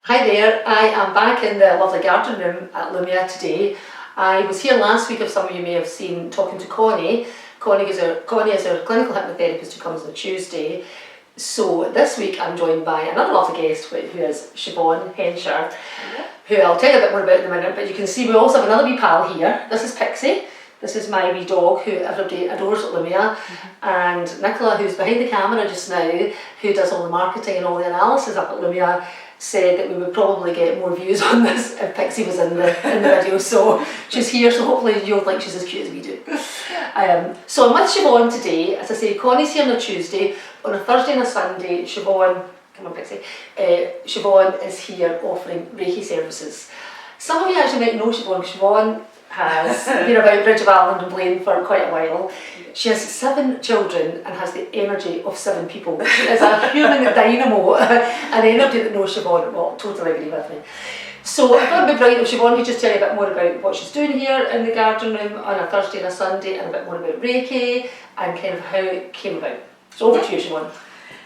Hi there, I am back in the lovely garden room at Lumia today. I was here last week, if some of you may have seen, talking to Connie. Connie is our clinical hypnotherapist who comes on Tuesday. So this week I'm joined by another lovely guest who is Siobhan Hensher, who I'll tell you a bit more about in a minute, but you can see we also have another wee pal here. This is Pixie. This is my wee dog who everybody adores at Lumia, and Nicola, who's behind the camera just now, who does all the marketing and all the analysis up at Lumia, said that we would probably get more views on this if Pixie was in the video. So she's here, so hopefully you'll think she's as cute as we do. So I'm with Siobhan today. As I say, Connie's here on a Tuesday. On a Thursday and a Sunday, Siobhan, come on Pixie, Siobhan is here offering Reiki services. Some of you actually might know Siobhan. Siobhan has been about Bridge of Ireland and Blaine for quite a while. She has 7 children and has the energy of 7 people. She is a human dynamo, and anybody that knows Siobhan will totally agree with me. So I thought it would be brilliant if Siobhan could just tell you a bit more about what she's doing here in the garden room on a Thursday and a Sunday, and a bit more about Reiki and kind of how it came about. So over to you, Siobhan.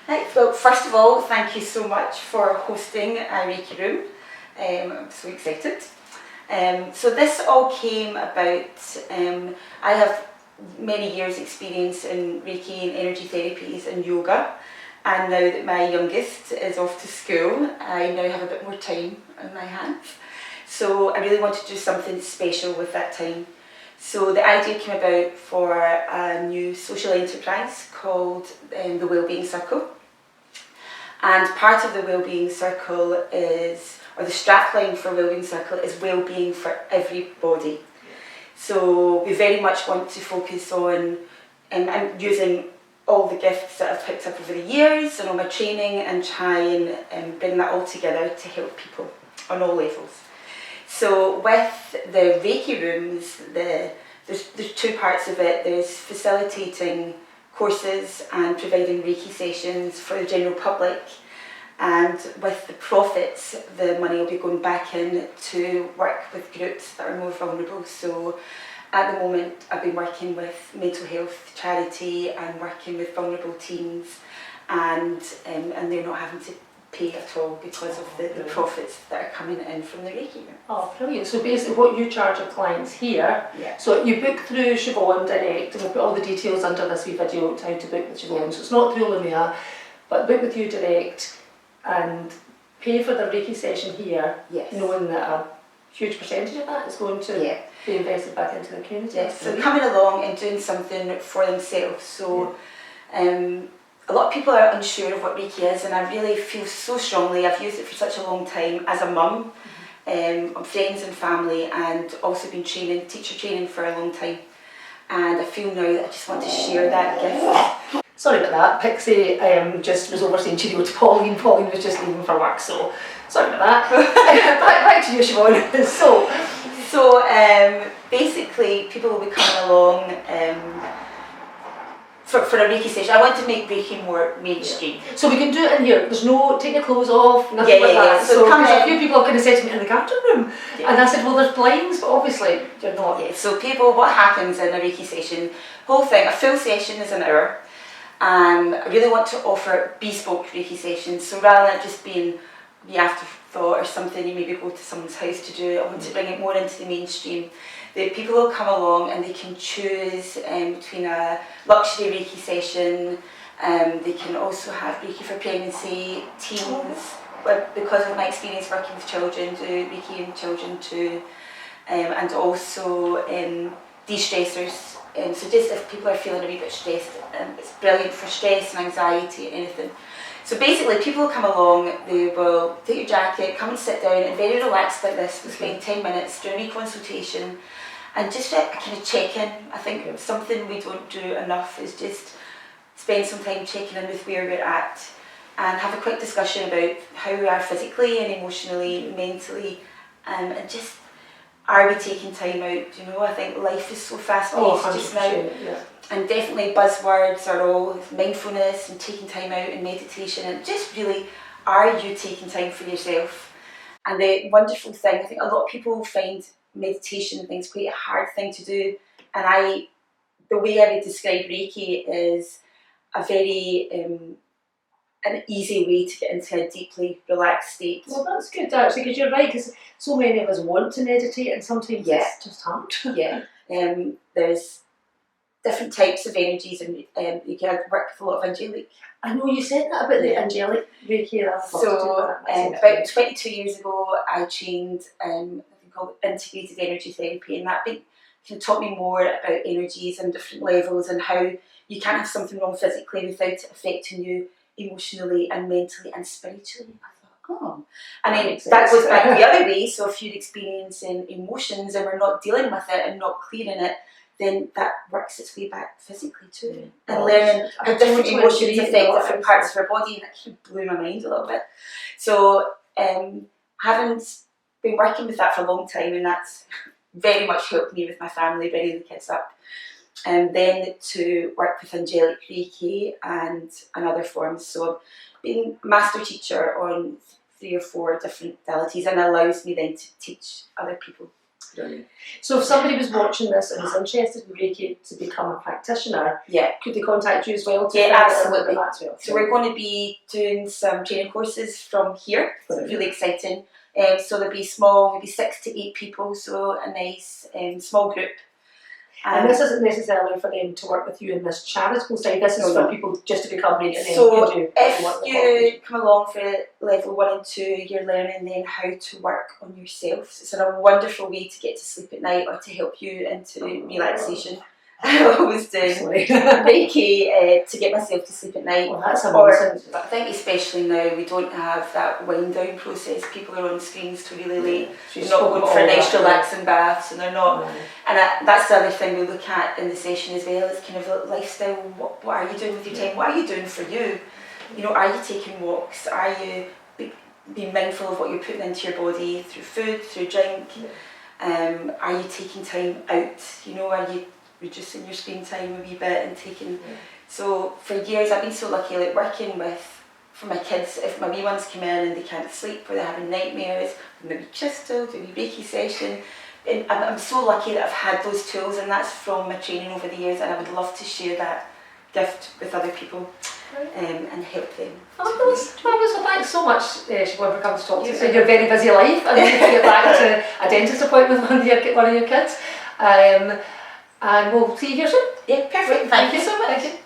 Right, well, first of all, thank you so much for hosting a Reiki room. I'm so excited. So this all came about, I have many years experience in Reiki and energy therapies and yoga, and now that my youngest is off to school, I now have a bit more time on my hands. So I really wanted to do something special with that time. So the idea came about for a new social enterprise called the Wellbeing Circle. And part of the Wellbeing Circle is, or the strapline for Wellbeing Circle is well-being for everybody. So we very much want to focus on I'm using all the gifts that I've picked up over the years and all my training and try and bring that all together to help people on all levels. So with the Reiki rooms, there's 2 parts of it. There's facilitating courses and providing Reiki sessions for the general public. And with the profits, the money will be going back in to work with groups that are more vulnerable. So at the moment, I've been working with mental health charity and working with vulnerable teens, and they're not having to pay at all because of the profits that are coming in from the Reiki room. Oh, brilliant. So basically what you charge your clients here, so you book through Siobhan direct, and we'll put all the details under this wee video how to book with Siobhan. So it's not through Lumia, but book with you direct and pay for the Reiki session here, knowing that a huge percentage of that is going to be invested back into the community. Yes, so coming along and doing something for themselves. So a lot of people are unsure of what Reiki is, and I really feel so strongly, I've used it for such a long time as a mum, friends and family, and also been teacher training for a long time. And I feel now that I just want to share that gift. Sorry about that, Pixie just was overseeing cheerio to Pauline. Pauline was just leaving for work, so sorry about that. back to you, Siobhan. So basically people will be coming along for a Reiki session. I want to make Reiki more mainstream. So we can do it in here. There's no take your clothes off, nothing like that. So a few people have kind of said to me in the garden room, and I said, well, there's blinds, but obviously you're not. Yeah. So people, what happens in a Reiki session? Whole thing, a full session is an hour. And I really want to offer bespoke Reiki sessions. So rather than just being the afterthought or something you maybe go to someone's house to do, I want to bring it more into the mainstream. That people will come along and they can choose between a luxury Reiki session. They can also have Reiki for pregnancy, teens. But because of my experience working with children, do Reiki in children too, and also de-stressors. So just if people are feeling a wee bit stressed, it's brilliant for stress and anxiety, anything. So basically people will come along, they will take your jacket, come and sit down, and very relaxed like this, we'll spend 10 minutes doing a consultation and just a kind of check-in. I think something we don't do enough is just spend some time checking in with where we're at and have a quick discussion about how we are physically and emotionally, mentally, and just are we taking time out? You know, I think life is so fast-paced just now, and definitely buzzwords are all mindfulness and taking time out and meditation, and just really, are you taking time for yourself? And the wonderful thing, I think a lot of people find meditation and things quite a hard thing to do, and the way I would describe Reiki is a very an easy way to get into a deeply relaxed state. Well, that's good actually, because you're right, because so many of us want to meditate and sometimes it's just hard. Yeah, there's different types of energies, and you can work with a lot of angelic. I know you said that about the angelic Reiki. So about 22 years ago, I trained something called integrated energy therapy, and that taught me more about energies and different levels, and how you can't have something wrong physically without it affecting you emotionally and mentally and spiritually. I thought, oh, and then that goes back the other way. So if you're experiencing emotions and we're not dealing with it and not clearing it, then that works its way back physically too. And learning how different emotions affect different parts of our body, and that kind of blew my mind a little bit. So having been working with that for a long time, and that's very much helped me with my family, bringing the kids up. And then to work with angelic Reiki and other forms. So being master teacher on 3 or 4 different modalities, and allows me then to teach other people. So if somebody was watching this and was interested in Reiki to become a practitioner, could they contact you as well? Absolutely. So we're going to be doing some training courses from here. So it's really exciting. So there'll be small, maybe 6 to 8 people, so a nice small group. And this isn't necessarily for them to work with you in this charitable side, this is for people just to become Reiki. So if you come along for level 1 and 2, you're learning then how to work on yourself. So it's a wonderful way to get to sleep at night, or to help you into relaxation. I was doing Reiki to get myself to sleep at night. Well, that's amazing. But I think especially now we don't have that wind down process. People are on screens till really late. They're not going for nice relaxing baths, and they're not. And that's the other thing we look at in the session as well. Is kind of a lifestyle. What are you doing with your time? What are you doing for you? You know, are you taking walks? Are you being mindful of what you're putting into your body through food, through drink? Are you taking time out? You know, are you reducing your screen time a wee bit and taking... So for years I've been so lucky, like working for my kids, if my wee ones come in and they can't sleep or they're having nightmares, maybe crystal, do a wee Reiki session. And I'm so lucky that I've had those tools, and that's from my training over the years, and I would love to share that gift with other people and help them. Fabulous. Well, thanks so much, Siobhan, for coming to talk to us in your very busy life, and then to get back to a dentist appointment with one of your kids. And we'll see you here soon. Yeah, perfect. Thank you so much. Thank you.